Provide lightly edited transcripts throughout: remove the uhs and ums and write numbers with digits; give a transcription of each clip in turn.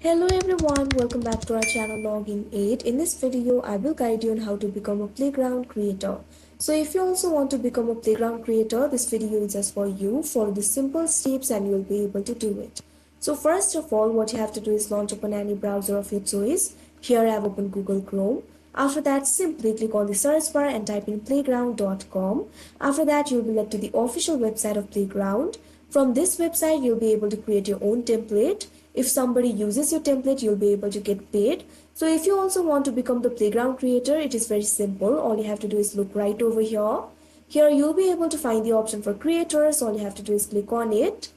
Hello everyone, welcome back to our channel Login 8. In this video, I will guide you on how to become a playground creator. So if you also want to become a playground creator, this video is just for you. Follow the simple steps and you will be able to do it. So first of all, what you have to do is launch open any browser of your choice. Here I have opened Google Chrome. After that, simply click on the search bar and type in playground.com. After that, you'll be led to the official website of Playground. From this website, you'll be able to create your own template. If somebody uses your template, you'll be able to get paid. So if you also want to become the playground creator, it is very simple. All you have to do is look right over here. Here you'll be able to find the option for creators. All you have to do is click on it.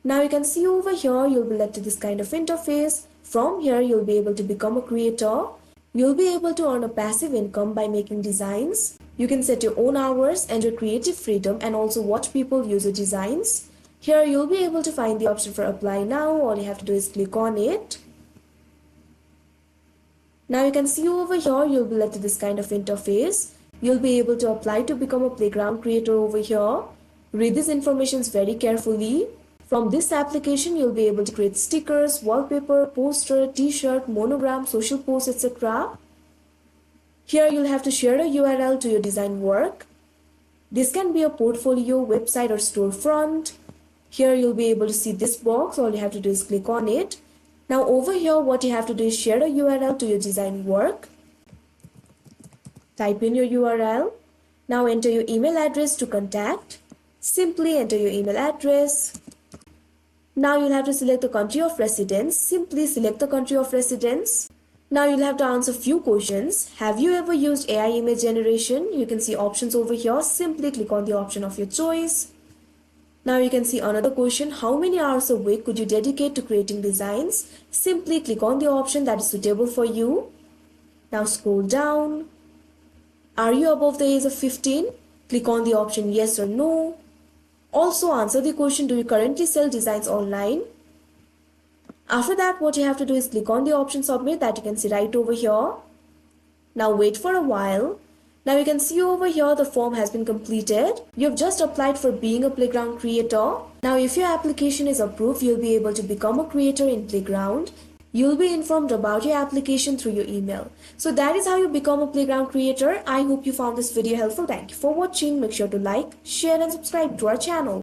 Now you can see over here, you'll be led to this kind of interface. From here, you'll be able to become a creator. You'll be able to earn a passive income by making designs. You can set your own hours and your creative freedom and also watch people use your designs. Here you'll be able to find the option for apply now. All you have to do is click on it. Now you can see over here, you'll be led to this kind of interface. You'll be able to apply to become a playground creator over here. Read these informations very carefully. From this application, you'll be able to create stickers, wallpaper, poster, t-shirt, monogram, social posts, etc. Here you'll have to share a URL to your design work. This can be a portfolio, website or storefront. Here you'll be able to see this box. All you have to do is click on it. Now over here, what you have to do is share a URL to your design work. Type in your URL. Now enter your email address to contact. Simply enter your email address. Now you'll have to select the country of residence. Simply select the country of residence. Now you'll have to answer few questions. Have you ever used AI image generation? You can see options over here. Simply click on the option of your choice. Now you can see another question. How many hours a week could you dedicate to creating designs? Simply click on the option that is suitable for you. Now scroll down. Are you above the age of 15? Click on the option yes or no. Also answer the question, do you currently sell designs online? After that, what you have to do is click on the option submit that you can see right over here. Now wait for a while. Now you can see over here the form has been completed. You have just applied for being a playground creator. Now if your application is approved, you'll be able to become a creator in Playground. You'll be informed about your application through your email. So that is how you become a playground creator. I hope you found this video helpful. Thank you for watching. Make sure to like, share and subscribe to our channel.